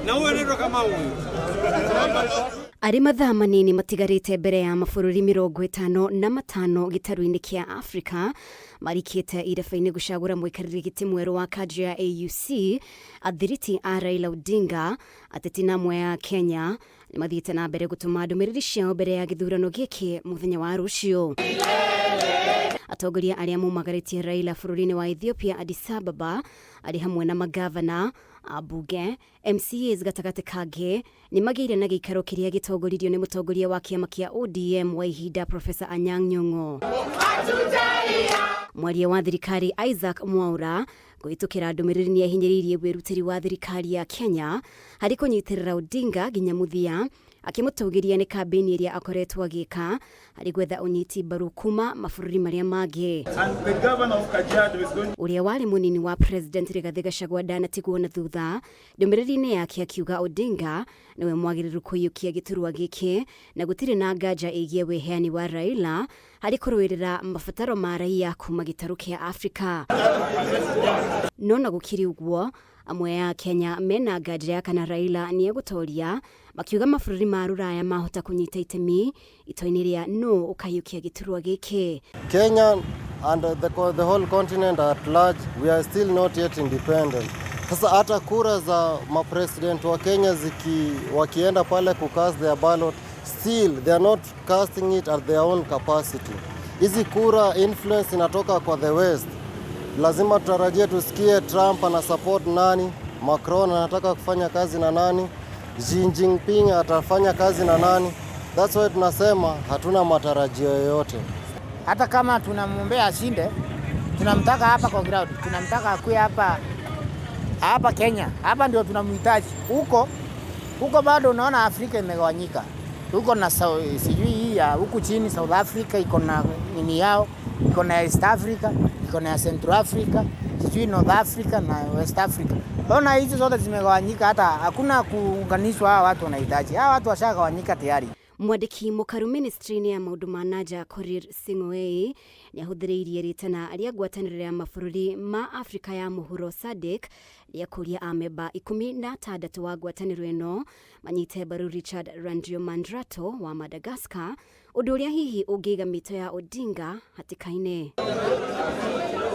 na uwe kama huyu. Ari mathaa manini matigarite mbere ya mabũrũri 55 gĩtarũ-inĩ kĩa Afrika marikĩte iraba-inĩ gũcagũra mũikarĩri gĩtĩ mwerũ wa kanjũ ya AUC. Athiriti a Raila Odinga, ateti na amwe ya Kenya nĩ mathiĩte na mbere gũtũma ndũmĩrĩri ciao mbere ya gĩthurano gĩkĩ mũthenya wa rũciũ. Atongoria arĩa maumagarĩtie Raila bũrũri-inĩ wa Ethiopia Addis Ababa arĩ hamwe na magavana, abunge, MCAs gatagatĩ kangĩ nĩ magĩire na gĩikaro kĩrĩa gĩtongoririo nĩ mũtongoria wa kĩama kĩa ODM wa ihinda Professor Anyang' Nyong'o. Mwaria wa thirikari Isaac Mwaura kũhĩtũkĩra ndũmĩrĩri nĩ ahinyĩrĩirie wĩrutĩri wa thirikari ya Kenya harĩ kũnyitĩrĩra Odinga nginya mũthia, akĩmũtũgĩria nĩ kambĩini ĩrĩa akoretwo agĩka harĩ gwetha ũnyiti mbaru kuma mabũrũri marĩa mangĩ. Ũrĩa warĩ mũnini wa President Rigathi Gachagua ndanatigwo na thutha, ndũmĩrĩri-inĩ yake akiuga Odinga nĩwe mwagĩrĩru kũiyũkia gĩturwa gĩkĩ na gũtirĩ na nganja ĩgiĩ wĩheani wa Raila harĩ kũrũĩrĩra mabataro ma raia kuma gĩtarũ kĩa Afrika. No na gũkĩrĩ ũguo, amwe ya Kenya mena nganja ya kana Raila nĩ egũtoria, makiuga mabũrũri ma rũraya mahota kũnyita itemi ito-inĩ rĩa no ũkaiyũkia gĩturwa gĩkĩ. Kenya and the whole continent at large, we are still not yet independent. Sasa hata kura za mapresident wa Kenya wakienda pale kucast their ballot, still they are not casting it at their own capacity. Hizi kura influence inatoka kwa the West. Lazima tutarajie tusikie Trump ana support nani, Macron anataka kufanya kazi na nani, Xi Jinping atafanya kazi na nani. That's why tunasema hatuna matarajio yoyote. Hata kama tunamwombea ashinde, tunamtaka hapa kwa ground, tunamtaka akue hapa Kenya. Hapa ndio tunamhitaji. Huko bado unaona Afrika imegawanyika. Huko na sijui hii ya huku chini South Africa iko na nini yao, iko na East Africa, iko na Central Africa, sijui North Africa na West Africa. Ona hizo zote zimegawanyika, hata hakuna kuunganishwa. Hawa watu wanahitaji. Hawa watu washagawanyika tayari. Mwandiki mũkaru ministry-inĩ ya maũndũ ma nanja Korir Sing'oei nĩ ahũthĩrĩirie rĩtana arĩa ngwatanĩro ya mabũrũri ma Afrika ya mũhuro SADC rĩa kũria amemba 16 wa ngwatanĩro ĩno manyite mbaru Richard Randriamandrato wa Madagascar, ũndũ ũrĩa hihi ũngĩiga mĩto ya Odinga hatĩka-inĩ.